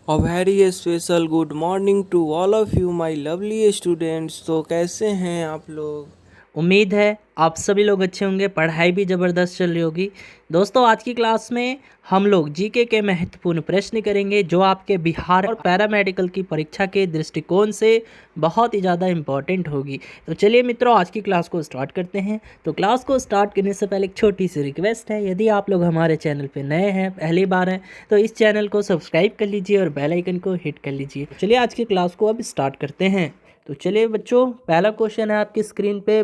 A very special good morning to all of you my lovely students। तो कैसे हैं आप लोग? उम्मीद है आप सभी लोग अच्छे होंगे। पढ़ाई भी ज़बरदस्त चल रही होगी। दोस्तों आज की क्लास में हम लोग जीके के महत्वपूर्ण प्रश्न करेंगे जो आपके बिहार और पैरामेडिकल की परीक्षा के दृष्टिकोण से बहुत ही ज़्यादा इम्पॉर्टेंट होगी। तो चलिए मित्रों आज की क्लास को स्टार्ट करते हैं। तो क्लास को स्टार्ट करने से पहले एक छोटी सी रिक्वेस्ट है, यदि आप लोग हमारे चैनल पर नए हैं, पहली बार हैं, तो इस चैनल को सब्सक्राइब कर लीजिए और बेल आइकन को हिट कर लीजिए। चलिए आज की क्लास को अब स्टार्ट करते हैं। तो चलिए बच्चों, पहला क्वेश्चन है आपकी स्क्रीन पे।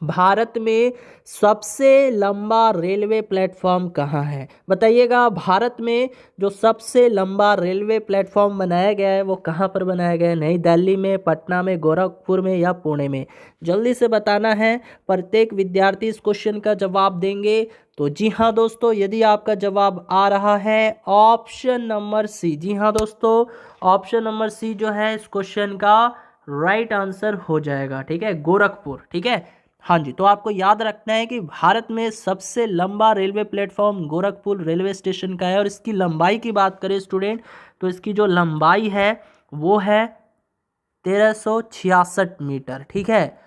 भारत में सबसे लंबा रेलवे प्लेटफॉर्म कहाँ है? बताइएगा, भारत में जो सबसे लंबा रेलवे प्लेटफॉर्म बनाया गया है वो कहाँ पर बनाया गया है? नई दिल्ली में, पटना में, गोरखपुर में या पुणे में? जल्दी से बताना है। प्रत्येक विद्यार्थी इस क्वेश्चन का जवाब देंगे। तो जी हाँ दोस्तों, यदि आपका जवाब आ रहा है ऑप्शन नंबर सी, जी हाँ दोस्तों, ऑप्शन नंबर सी जो है इस क्वेश्चन का राइट आंसर हो जाएगा। ठीक है, गोरखपुर। ठीक है, हाँ जी। तो आपको याद रखना है कि भारत में सबसे लंबा railway platform Gorakhpur railway station का है। और इसकी लंबाई की बात करें स्टूडेंट, तो इसकी जो लंबाई है वो है 1366 मीटर। ठीक है,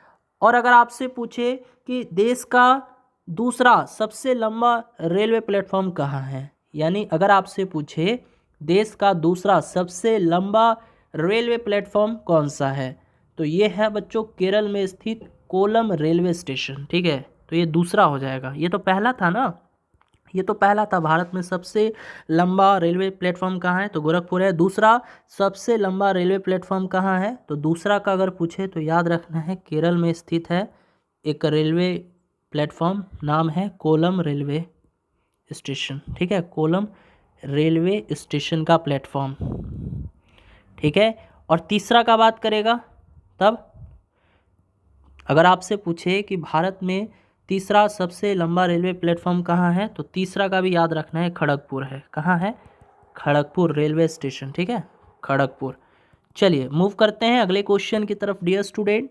और अगर आपसे पूछे कि देश का दूसरा सबसे लंबा रेलवे प्लेटफॉर्म कहाँ है, यानी अगर आपसे पूछे देश का दूसरा सबसे लंबा रेलवे प्लेटफॉर्म कौन सा है, तो ये है बच्चों केरल में स्थित कोलम रेलवे स्टेशन। ठीक है, तो ये दूसरा हो जाएगा। ये तो पहला था ना, ये तो पहला था। भारत में सबसे लंबा रेलवे प्लेटफॉर्म कहाँ है, तो गोरखपुर है। दूसरा सबसे लंबा रेलवे प्लेटफॉर्म कहाँ है, तो दूसरा का अगर पूछे तो याद रखना है केरल में स्थित है एक रेलवे प्लेटफॉर्म, नाम है कोलम रेलवे स्टेशन। ठीक है, कोलम रेलवे स्टेशन का प्लेटफॉर्म। ठीक है, और तीसरा का बात करेगा तब अगर आपसे पूछे कि भारत में तीसरा सबसे लंबा रेलवे प्लेटफॉर्म कहाँ है, तो तीसरा का भी याद रखना है खड़गपुर है। कहाँ है? Kharagpur railway station. ठीक है, खड़गपुर। चलिए मूव करते हैं अगले क्वेश्चन की तरफ डियर स्टूडेंट।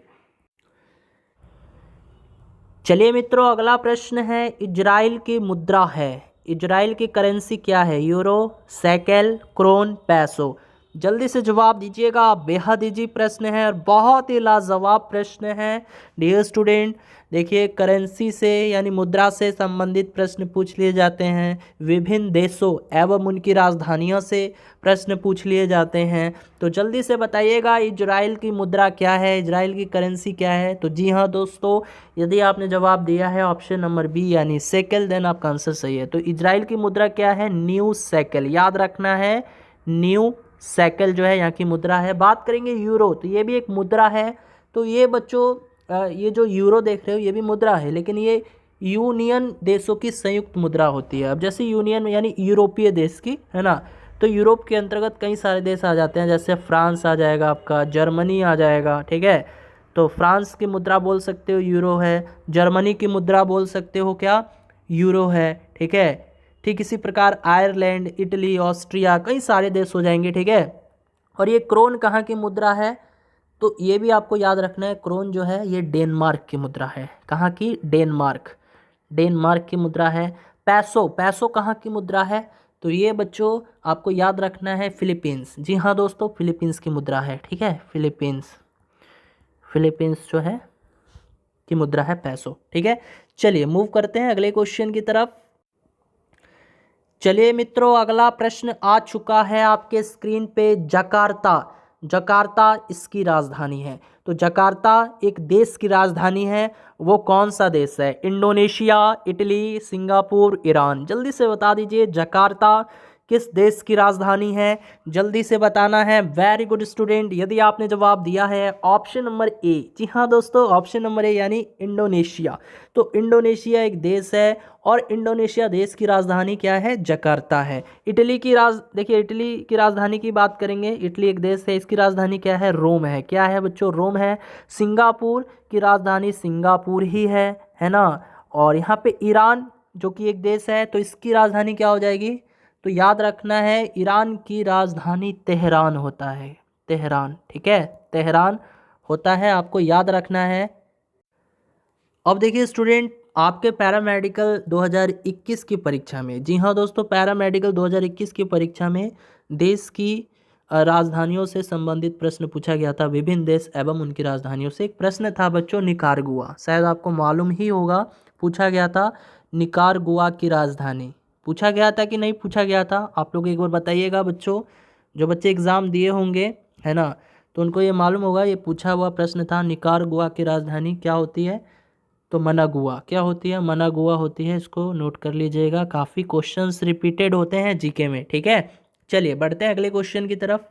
चलिए मित्रों, अगला प्रश्न है इजराइल की मुद्रा है, इजराइल की करेंसी क्या है? यूरो, शेकेल, क्रोन, पैसो? जल्दी से जवाब दीजिएगा। बेहद इजी प्रश्न है और बहुत ही लाजवाब प्रश्न है डियर स्टूडेंट। देखिए, करेंसी से यानी मुद्रा से संबंधित प्रश्न पूछ लिए जाते हैं, विभिन्न देशों एवं उनकी राजधानियों से प्रश्न पूछ लिए जाते हैं। तो जल्दी से बताइएगा इजराइल की मुद्रा क्या है, इजराइल की करेंसी क्या है? तो जी हाँ दोस्तों, यदि आपने जवाब दिया है ऑप्शन नंबर बी यानी शेकेल, देन आपका आंसर सही है। तो इजराइल की मुद्रा क्या है? New shekel. याद रखना है, न्यू शेकेल जो है यहाँ की मुद्रा है। बात करेंगे यूरो, तो ये भी एक मुद्रा है। तो ये बच्चों ये जो यूरो देख रहे हो ये भी मुद्रा है, लेकिन ये यूनियन देशों की संयुक्त मुद्रा होती है। अब जैसे यूनियन यानी यूरोपीय देश की है ना, तो यूरोप के अंतर्गत कई सारे देश आ जाते हैं, जैसे फ्रांस आ जाएगा, आपका जर्मनी आ जाएगा। ठीक है, तो फ्रांस की मुद्रा बोल सकते हो यूरो है, जर्मनी की मुद्रा बोल सकते हो क्या? यूरो है। ठीक है, ठीक इसी प्रकार आयरलैंड, इटली, ऑस्ट्रिया, कई सारे देश हो जाएंगे। ठीक है, और ये क्रोन कहाँ की मुद्रा है, तो ये भी आपको याद रखना है, क्रोन जो है ये डेनमार्क की मुद्रा है। कहाँ की? डेनमार्क, डेनमार्क की मुद्रा है। पैसो, पैसो कहाँ की मुद्रा है, तो ये बच्चों आपको याद रखना है फिलीपींस। जी हाँ दोस्तों, फिलीपींस की मुद्रा है। ठीक है, फिलीपींस, फिलीपींस जो है की मुद्रा है पैसो। ठीक है, चलिए मूव करते हैं अगले क्वेश्चन की तरफ। चलिए मित्रों, अगला प्रश्न आ चुका है आपके स्क्रीन पे। जकार्ता, जकार्ता इसकी राजधानी है। तो जकार्ता एक देश की राजधानी है, वो कौन सा देश है? Indonesia, Italy, Singapore, Iran? जल्दी से बता दीजिए जकार्ता किस देश की राजधानी है, जल्दी से बताना है। वेरी गुड स्टूडेंट, यदि आपने जवाब दिया है ऑप्शन नंबर ए, जी हाँ दोस्तों, ऑप्शन नंबर ए यानी इंडोनेशिया। तो इंडोनेशिया एक देश है और इंडोनेशिया देश की राजधानी क्या है? जकार्ता है। इटली की देखिए, इटली की राजधानी की बात करेंगे, इटली एक देश है, इसकी राजधानी क्या है? रोम है। क्या है बच्चों? रोम है। सिंगापुर की राजधानी सिंगापुर ही है ना। और यहाँ पे ईरान जो कि एक देश है, तो इसकी राजधानी क्या हो जाएगी? तो याद रखना है ईरान की राजधानी तेहरान होता है, तेहरान। ठीक है, तेहरान होता है, आपको याद रखना है। अब देखिए स्टूडेंट, आपके पैरामेडिकल 2021 की परीक्षा में, जी हाँ दोस्तों, पैरामेडिकल 2021 की परीक्षा में देश की राजधानियों से संबंधित प्रश्न पूछा गया था। विभिन्न देश एवं उनकी राजधानियों से एक प्रश्न था बच्चों निकारागुआ, शायद आपको मालूम ही होगा, पूछा गया था निकारागुआ की राजधानी। पूछा गया था कि नहीं पूछा गया था, आप लोग एक बार बताइएगा बच्चों। जो बच्चे एग्ज़ाम दिए होंगे है ना, तो उनको ये मालूम होगा, ये पूछा हुआ प्रश्न था। निकारागुआ की राजधानी क्या होती है? तो मनागुआ। क्या होती है? मनागुआ होती है। इसको नोट कर लीजिएगा, काफ़ी क्वेश्चंस रिपीटेड होते हैं जीके में। ठीक है, चलिए बढ़ते हैं अगले क्वेश्चन की तरफ।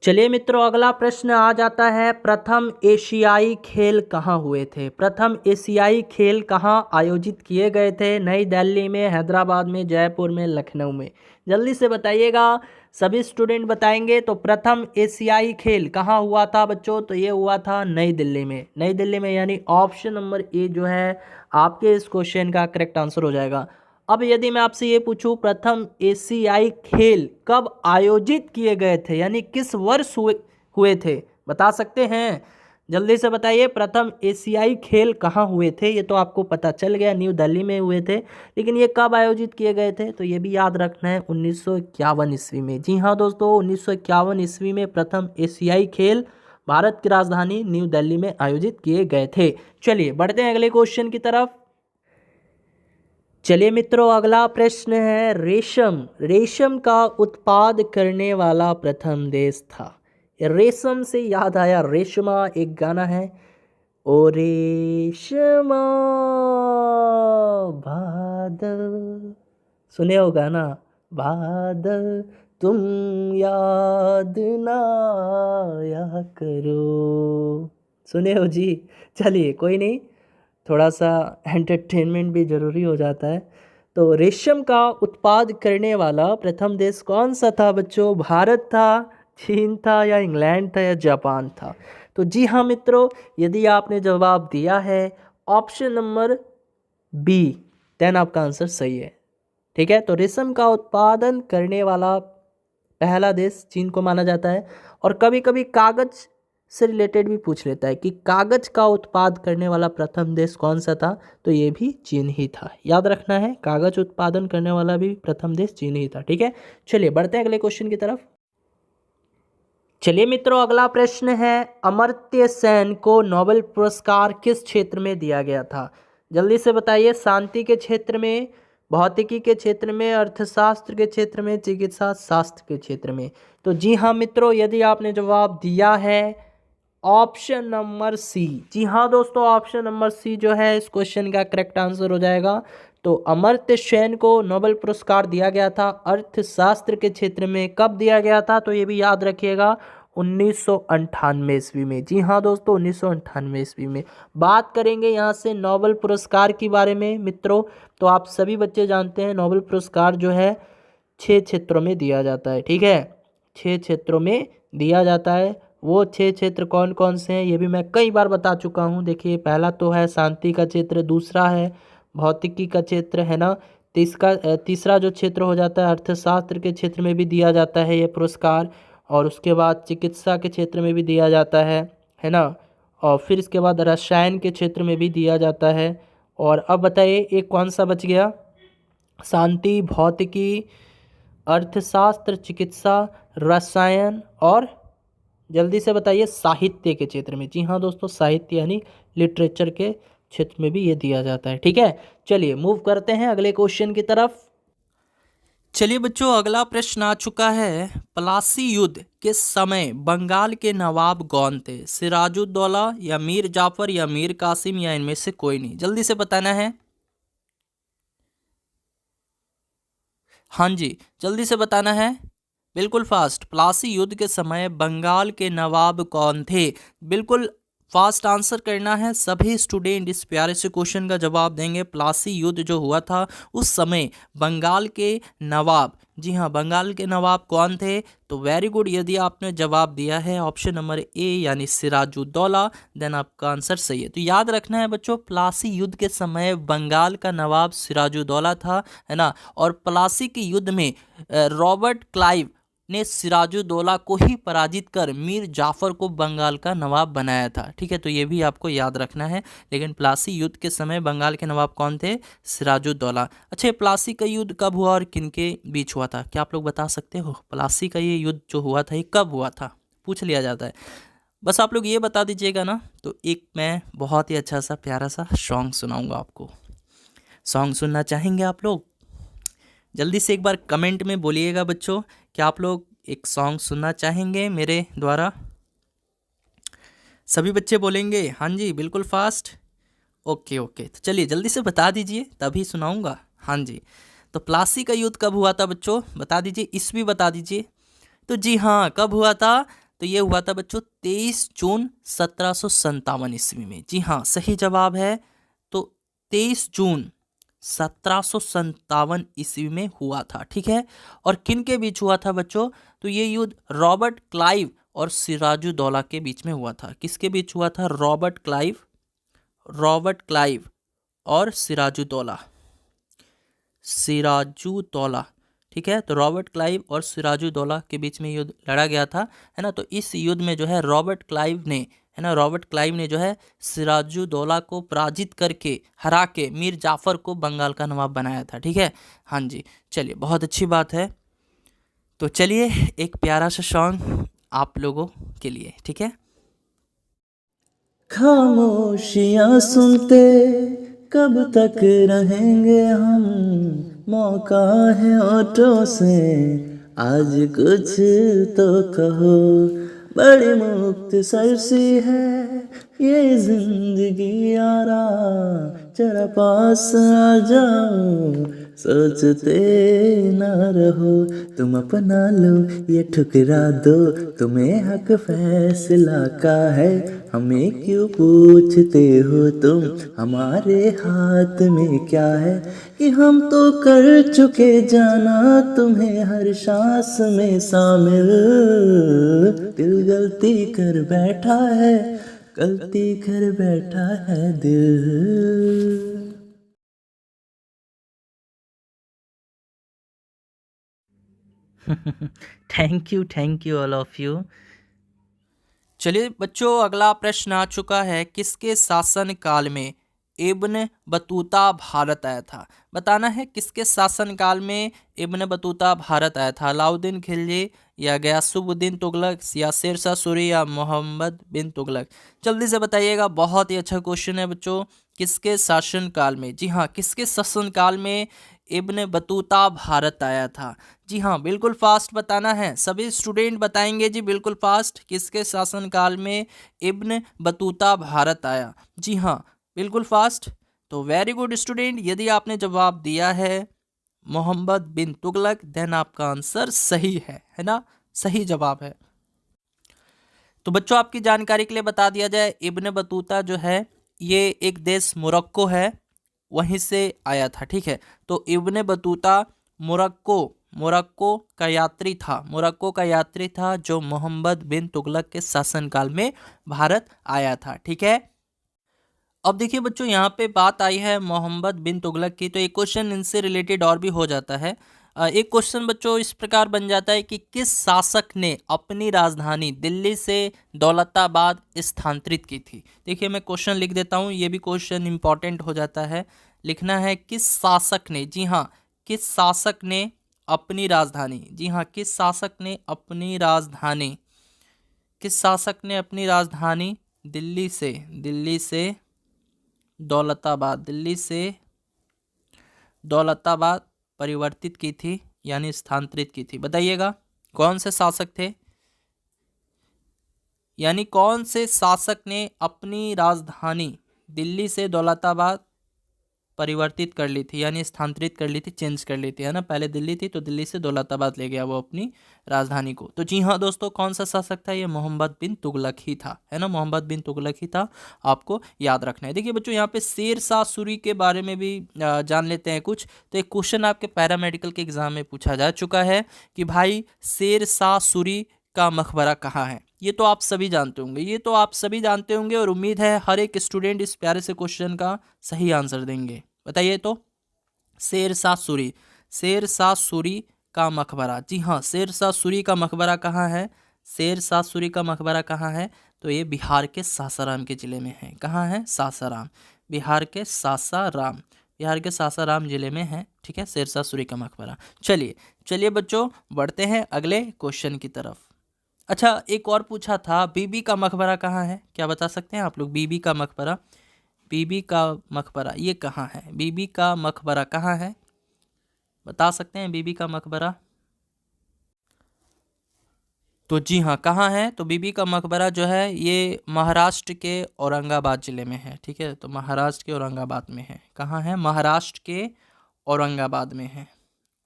चलिए मित्रों, अगला प्रश्न आ जाता है, प्रथम एशियाई खेल कहाँ हुए थे? प्रथम एशियाई खेल कहाँ आयोजित किए गए थे? नई दिल्ली में, हैदराबाद में, जयपुर में, लखनऊ में? जल्दी से बताइएगा, सभी स्टूडेंट बताएंगे। तो प्रथम एशियाई खेल कहाँ हुआ था बच्चों? तो ये हुआ था नई दिल्ली में। नई दिल्ली में, यानी ऑप्शन नंबर ए जो है आपके इस क्वेश्चन का करेक्ट आंसर हो जाएगा। अब यदि मैं आपसे ये पूछूं प्रथम एशियाई खेल कब आयोजित किए गए थे, यानी किस वर्ष हुए थे, बता सकते हैं? जल्दी से बताइए, प्रथम एशियाई खेल कहाँ हुए थे? ये तो आपको पता चल गया, न्यू दिल्ली में हुए थे, लेकिन ये कब आयोजित किए गए थे? तो ये भी याद रखना है, 1951 ईस्वी में। जी हाँ दोस्तों, 1951 ईस्वी में प्रथम एशियाई खेल भारत की राजधानी न्यू दिल्ली में आयोजित किए गए थे। चलिए बढ़ते हैं अगले क्वेश्चन की तरफ। चलिए मित्रों, अगला प्रश्न है, रेशम रेशम का उत्पाद करने वाला प्रथम देश था। रेशम से याद आया, रेशमा एक गाना है, ओ रेशमा बादल, सुने हो गाना? बादल तुम याद ना आया करो, सुने हो जी? चलिए कोई नहीं, थोड़ा सा एंटरटेनमेंट भी ज़रूरी हो जाता है। तो रेशम का उत्पाद करने वाला प्रथम देश कौन सा था बच्चों? भारत था, चीन था, या इंग्लैंड था, या जापान था? तो जी हाँ मित्रों, यदि आपने जवाब दिया है ऑप्शन नंबर बी, देन आपका आंसर सही है। ठीक है, तो रेशम का उत्पादन करने वाला पहला देश चीन को माना जाता है। और कभी कभी कागज से रिलेटेड भी पूछ लेता है कि कागज का उत्पाद करने वाला प्रथम देश कौन सा था? तो ये भी चीन ही था। याद रखना है, कागज उत्पादन करने वाला भी प्रथम देश चीन ही था। ठीक है, चलिए बढ़ते हैं अगले क्वेश्चन की तरफ। चलिए मित्रों, अगला प्रश्न है, अमर्त्य सेन को नोबेल पुरस्कार किस क्षेत्र में दिया गया था? जल्दी से बताइए, शांति के क्षेत्र में, भौतिकी के क्षेत्र में, अर्थशास्त्र के क्षेत्र में, चिकित्सा शास्त्र के क्षेत्र में? तो जी हाँ मित्रों, यदि आपने जवाब दिया है ऑप्शन नंबर सी, जी हाँ दोस्तों, ऑप्शन नंबर सी जो है इस क्वेश्चन का करेक्ट आंसर हो जाएगा। तो अमर्त्य सेन को नोबेल पुरस्कार दिया गया था अर्थशास्त्र के क्षेत्र में। कब दिया गया था? तो ये भी याद रखिएगा, 1998 ईस्वी में। जी हाँ दोस्तों, 1998 ईस्वी में। बात करेंगे यहाँ से नोबेल पुरस्कार के बारे में मित्रों। तो आप सभी बच्चे जानते हैं नोबेल पुरस्कार जो है 6 क्षेत्रों में दिया जाता है। ठीक है, 6 क्षेत्रों में दिया जाता है। वो 6 क्षेत्र कौन कौन से हैं ये भी मैं कई बार बता चुका हूँ। देखिए, पहला तो है शांति का क्षेत्र, दूसरा है भौतिकी का क्षेत्र, है ना। तीसरा जो क्षेत्र हो जाता है अर्थशास्त्र के क्षेत्र में भी दिया जाता है ये पुरस्कार। और उसके बाद चिकित्सा के क्षेत्र में भी दिया जाता है ना। और फिर इसके बाद रसायन के क्षेत्र में भी दिया जाता है। और अब बताइए एक कौन सा बच गया? शांति, भौतिकी, अर्थशास्त्र, चिकित्सा, रसायन, और जल्दी से बताइए साहित्य के क्षेत्र में। जी हाँ दोस्तों, साहित्य यानी लिटरेचर के क्षेत्र में भी ये दिया जाता है। ठीक है, चलिए मूव करते हैं अगले क्वेश्चन की तरफ। चलिए बच्चों, अगला प्रश्न आ चुका है, प्लासी युद्ध के समय बंगाल के नवाब कौन थे? सिराजुद्दौला, या मीर जाफर, या मीर कासिम, या इनमें से कोई नहीं? जल्दी से बताना है। हाँ जी, जल्दी से बताना है, बिल्कुल फास्ट। प्लासी युद्ध के समय बंगाल के नवाब कौन थे? बिल्कुल फास्ट आंसर करना है। सभी स्टूडेंट इस प्यारे से क्वेश्चन का जवाब देंगे। प्लासी युद्ध जो हुआ था उस समय बंगाल के नवाब, जी हाँ, बंगाल के नवाब कौन थे? तो वेरी गुड, यदि आपने जवाब दिया है ऑप्शन नंबर ए यानी सिराजुद्दौला, देन आपका आंसर सही है। तो याद रखना है बच्चों, प्लासी युद्ध के समय बंगाल का नवाब सिराजुद्दौला था, है ना। और प्लासी के युद्ध में रॉबर्ट क्लाइव ने सिराजुद्दौला को ही पराजित कर मीर जाफर को बंगाल का नवाब बनाया था। ठीक है, तो ये भी आपको याद रखना है। लेकिन प्लासी युद्ध के समय बंगाल के नवाब कौन थे? सिराजुद्दौला। अच्छा, प्लासी का युद्ध कब हुआ और किनके बीच हुआ था? क्या आप लोग बता सकते हो? प्लासी का ये युद्ध जो हुआ था ये कब हुआ था? पूछ लिया जाता है। बस आप लोग ये बता दीजिएगा ना। तो एक मैं बहुत ही अच्छा सा प्यारा सा सॉन्ग सुनाऊंगा आपको। सॉन्ग सुनना चाहेंगे आप लोग? जल्दी से एक बार कमेंट में बोलिएगा बच्चों, क्या आप लोग एक सॉन्ग सुनना चाहेंगे मेरे द्वारा? सभी बच्चे बोलेंगे हाँ जी, बिल्कुल फास्ट। ओके ओके, तो चलिए जल्दी से बता दीजिए, तभी सुनाऊंगा। हाँ जी, तो प्लासी का युद्ध कब हुआ था बच्चों? बता दीजिए, ईस्वी बता दीजिए। तो जी हाँ, कब हुआ था? तो ये हुआ था बच्चों 23 जून 1757 ईस्वी में। जी हाँ, सही जवाब है। तो 23 जून 1757 ईस्वी में हुआ था। ठीक है, और किन के बीच हुआ था बच्चों? तो ये युद्ध रॉबर्ट क्लाइव और सिराजुद्दौला के बीच में हुआ था। किसके बीच हुआ था? रॉबर्ट क्लाइव और सिराजुद्दौला। ठीक है, तो रॉबर्ट क्लाइव और सिराजुद्दौला के बीच में युद्ध लड़ा गया था, है ना। तो इस युद्ध में जो है रॉबर्ट क्लाइव ने जो है सिराजुद्दौला को पराजित करके, हरा के मीर जाफर को बंगाल का नवाब बनाया था। ठीक है, हाँ जी, चलिए बहुत अच्छी बात है। तो चलिए एक प्यारा सा सॉन्ग आप लोगों के लिए। ठीक है, खामोशियाँ सुनते कब तक रहेंगे हम, मौका है होठों से आज कुछ तो कहो। बड़ी मुख्तसर सी है ये जिंदगी यारा, जरा पास आ जाओ सोचते ना रहो। तुम अपना लो ये ठुकरा दो, तुम्हें हक फैसला का है। हमें क्यों पूछते हो तुम, हमारे हाथ में क्या है। कि हम तो कर चुके जाना तुम्हें हर सांस में शामिल। दिल गलती कर बैठा है दिल। Thank you all of you. चलिए बच्चों, अगला प्रश्न आ चुका है। किसके शासन काल में इब्न बतूता भारत आया था? बताना है किसके शासन काल में इब्न बतूता भारत आया था। अलाउद्दीन खिलजी या गयासुद्दीन तुगलक या शेरशाह सूरी या मोहम्मद बिन तुगलक? जल्दी से बताइएगा, बहुत ही अच्छा क्वेश्चन है बच्चों। किसके शासन काल में? जी हाँ, किसके शासन काल में इब्न बतूता भारत आया था? जी हाँ, बिल्कुल फास्ट बताना है। सभी स्टूडेंट बताएंगे जी बिल्कुल फास्ट। किसके शासनकाल में इब्न बतूता भारत आया? जी हाँ, बिल्कुल फास्ट। तो वेरी गुड स्टूडेंट, यदि आपने जवाब दिया है मोहम्मद बिन तुगलक, देन आपका आंसर सही है ना, सही जवाब है। तो बच्चों, आपकी जानकारी के लिए बता दिया जाए, इब्न बतूता जो है ये एक देश मोरक्को है, वहीं से आया था। ठीक है, तो इब्न बतूता मोरक्को का यात्री था जो मोहम्मद बिन तुगलक के शासनकाल में भारत आया था। ठीक है, अब देखिए बच्चों, यहाँ पे बात आई है मोहम्मद बिन तुगलक की, तो एक क्वेश्चन इनसे रिलेटेड और भी हो जाता है। एक क्वेश्चन बच्चों इस प्रकार बन जाता है कि किस शासक ने अपनी राजधानी दिल्ली से दौलताबाद स्थानांतरित की थी? देखिए मैं क्वेश्चन लिख देता हूँ, ये भी क्वेश्चन इंपॉर्टेंट हो जाता है। लिखना है किस शासक ने, जी हाँ, किस शासक ने अपनी राजधानी, जी हाँ, किस शासक ने अपनी राजधानी दिल्ली से दौलताबाद परिवर्तित की थी, यानी स्थानांतरित की थी? बताइएगा कौन से शासक थे, यानी कौन से शासक ने अपनी राजधानी दिल्ली से दौलताबाद परिवर्तित कर ली थी, यानी स्थानांतरित कर ली थी, चेंज कर ली थी, है ना। पहले दिल्ली थी तो दिल्ली से दौलताबाद ले गया वो अपनी राजधानी को। तो जी हाँ दोस्तों, कौन सा शासक था? ये मोहम्मद बिन तुगलक ही था, है ना, मोहम्मद बिन तुगलक ही था, आपको याद रखना है। देखिए बच्चों, यहाँ पे शेरशाह सूरी के बारे में भी जान लेते हैं कुछ। तो एक क्वेश्चन आपके पैरामेडिकल के एग्जाम में पूछा जा चुका है कि भाई शेरशाह सूरी का मकबरा कहाँ है? ये तो आप सभी जानते होंगे, और उम्मीद है हर एक स्टूडेंट इस प्यारे से क्वेश्चन का सही आंसर देंगे। बताइए तो, शेरशाह सूरी का मकबरा। जी हाँ, शेरशाह सूरी का मकबरा कहाँ है? शेरशाह सूरी का मकबरा कहाँ है? तो ये बिहार के सासाराम के ज़िले में है। कहाँ है? सासाराम। बिहार के सासाराम ज़िले में है। ठीक है, शेरशाह सूरी का मकबरा। चलिए बच्चों, बढ़ते हैं अगले क्वेश्चन की तरफ। अच्छा, एक और पूछा था, बीबी का मकबरा कहाँ है? क्या बता सकते हैं आप लोग? बीबी का मकबरा ये कहाँ है? बीबी का मकबरा कहाँ है? बता सकते हैं बीबी का मकबरा? तो जी हाँ, कहाँ है? तो बीबी का मकबरा जो है ये महाराष्ट्र के औरंगाबाद ज़िले में है। ठीक है, तो महाराष्ट्र के औरंगाबाद में है। कहाँ है? महाराष्ट्र के औरंगाबाद में है।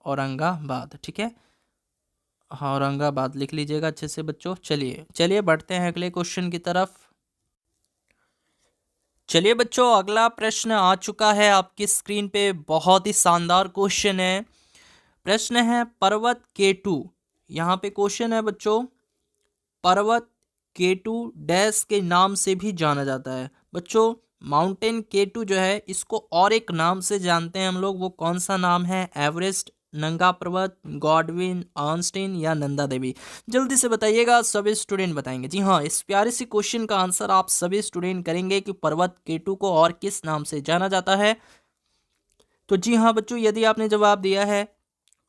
औरंगाबाद, ठीक है, हाँ औरंगाबाद लिख लीजिएगा अच्छे से बच्चों। चलिए बढ़ते हैं अगले क्वेश्चन की तरफ। चलिए बच्चों, अगला प्रश्न आ चुका है आपकी स्क्रीन पे। बहुत ही शानदार क्वेश्चन है। प्रश्न है पर्वत केटू। यहाँ पे क्वेश्चन है बच्चों, पर्वत केटू डैश के नाम से भी जाना जाता है। बच्चों, माउंटेन केटू जो है इसको और एक नाम से जानते हैं हम लोग। वो कौन सा नाम है? एवरेस्ट, नंगा पर्वत, गॉडविन ऑस्टिन या नंदा देवी? जल्दी से बताइएगा, सभी स्टूडेंट बताएंगे। जी हाँ, इस प्यारे सी क्वेश्चन का आंसर आप सभी स्टूडेंट करेंगे कि पर्वत केटू को और किस नाम से जाना जाता है। तो जी हाँ बच्चों, यदि आपने जवाब दिया है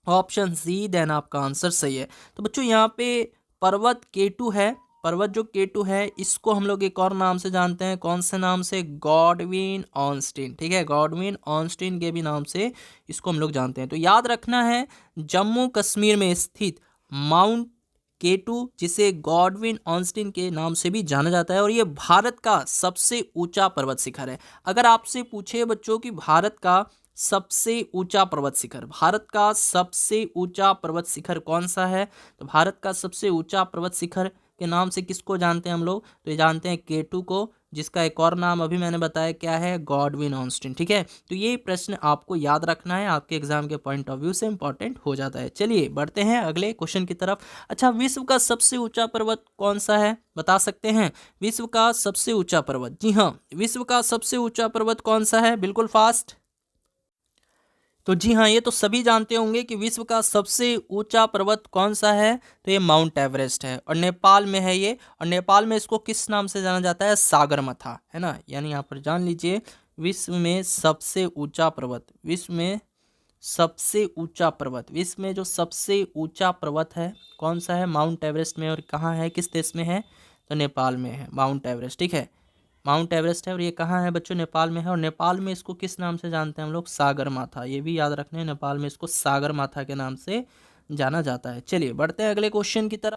ऑप्शन सी, देन आपका आंसर सही है। तो बच्चों, यहाँ पे पर्वत केटू है, पर्वत जो केटू है इसको हम लोग एक और नाम से जानते हैं। कौन से नाम से? Godwin Austen. ठीक है, गॉडविन ऑस्टिन के भी नाम से इसको हम लोग जानते हैं। तो याद रखना है, जम्मू कश्मीर में स्थित माउंट केटू, जिसे गॉडविन ऑस्टिन के नाम से भी जाना जाता है, और ये भारत का सबसे ऊंचा पर्वत शिखर है। अगर आपसे पूछे बच्चों कि भारत का सबसे ऊंचा पर्वत शिखर कौन सा है, तो भारत का सबसे ऊंचा पर्वत शिखर के नाम से किसको जानते हैं हम लोग? तो ये जानते हैं केटू को, जिसका एक और नाम अभी मैंने बताया क्या है? Godwin Austen. ठीक है, तो ये प्रश्न आपको याद रखना है, आपके एग्जाम के पॉइंट ऑफ व्यू से इंपॉर्टेंट हो जाता है। चलिए बढ़ते हैं अगले क्वेश्चन की तरफ। अच्छा, विश्व का सबसे ऊंचा पर्वत कौन सा है? बता सकते हैं विश्व का सबसे ऊंचा पर्वत? जी हाँ, विश्व का सबसे ऊंचा पर्वत कौन सा है? बिल्कुल फास्ट। तो जी हाँ, ये तो सभी जानते होंगे कि विश्व का सबसे ऊंचा पर्वत कौन सा है। तो ये माउंट एवरेस्ट है, और नेपाल में है ये। और नेपाल में इसको किस नाम से जाना जाता है? सागरमाथा, है ना। यानी यहाँ पर जान लीजिए, विश्व में सबसे ऊंचा पर्वत, विश्व में जो सबसे ऊंचा पर्वत है कौन सा है? माउंट एवरेस्ट में। और कहाँ है, किस देश में है? तो नेपाल में है माउंट एवरेस्ट। ठीक है, माउंट एवरेस्ट है, और ये कहाँ है बच्चों? नेपाल में है। और नेपाल में इसको किस नाम से जानते हैं हम लोग? सागरमाथा। ये भी याद रखना है, नेपाल में इसको सागरमाथा के नाम से जाना जाता है। चलिए बढ़ते हैं अगले क्वेश्चन की तरफ।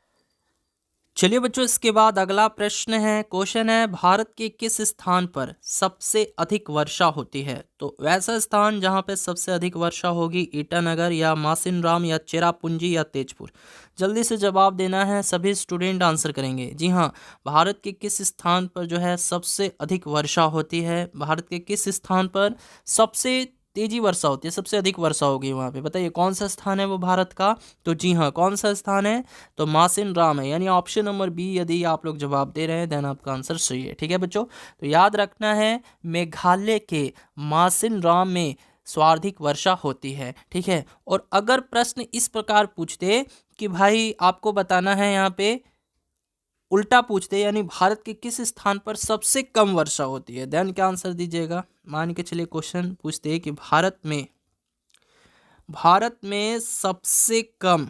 चलिए बच्चों, इसके बाद अगला प्रश्न है, क्वेश्चन है भारत के किस स्थान पर सबसे अधिक वर्षा होती है? तो वैसा स्थान जहां पे सबसे अधिक वर्षा होगी, ईटानगर या मासिनराम या चेरापूंजी या तेजपुर? जल्दी से जवाब देना है, सभी स्टूडेंट आंसर करेंगे। जी हाँ, भारत के किस स्थान पर जो है सबसे अधिक वर्षा होती है? भारत के किस स्थान पर सबसे तेजी वर्षा होती है, सबसे अधिक वर्षा होगी वहाँ पे? बताइए कौन सा स्थान है वो भारत का? तो जी हाँ, कौन सा स्थान है? तो मासिन राम है, यानी ऑप्शन नंबर बी यदि आप लोग जवाब दे रहे हैं, देन आपका आंसर सही है। ठीक है बच्चों, तो याद रखना है, मेघालय के मासिन राम में सर्वाधिक वर्षा होती है। ठीक है, और अगर प्रश्न इस प्रकार पूछते कि भाई आपको बताना है, यहाँ पे उल्टा पूछते यानी भारत के किस स्थान पर सबसे कम वर्षा होती है, देन क्या आंसर दीजिएगा? मान के चलिए क्वेश्चन पूछते कि भारत में सबसे कम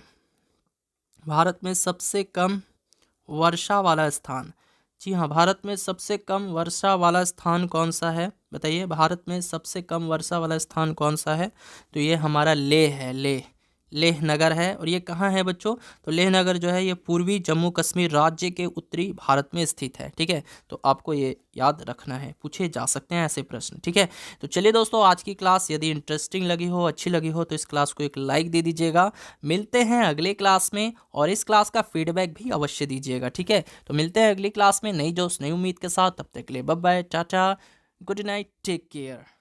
वर्षा वाला स्थान। जी हाँ, भारत में सबसे कम वर्षा वाला स्थान कौन सा है? बताइए, भारत में सबसे कम वर्षा वाला स्थान कौन सा है? तो ये हमारा लेह है, लेह नगर है। और ये कहाँ है बच्चों? तो लेह नगर जो है ये पूर्वी जम्मू कश्मीर राज्य के उत्तरी भारत में स्थित है। ठीक है, तो आपको ये याद रखना है, पूछे जा सकते हैं ऐसे प्रश्न। ठीक है, तो चलिए दोस्तों, आज की क्लास यदि इंटरेस्टिंग लगी हो, अच्छी लगी हो, तो इस क्लास को एक लाइक दे दीजिएगा। मिलते हैं अगले क्लास में, और इस क्लास का फीडबैक भी अवश्य दीजिएगा। ठीक है, तो मिलते हैं अगली क्लास में नई जोश नई उम्मीद के साथ। तब तक के लिए bye bye, tata, good night, take care.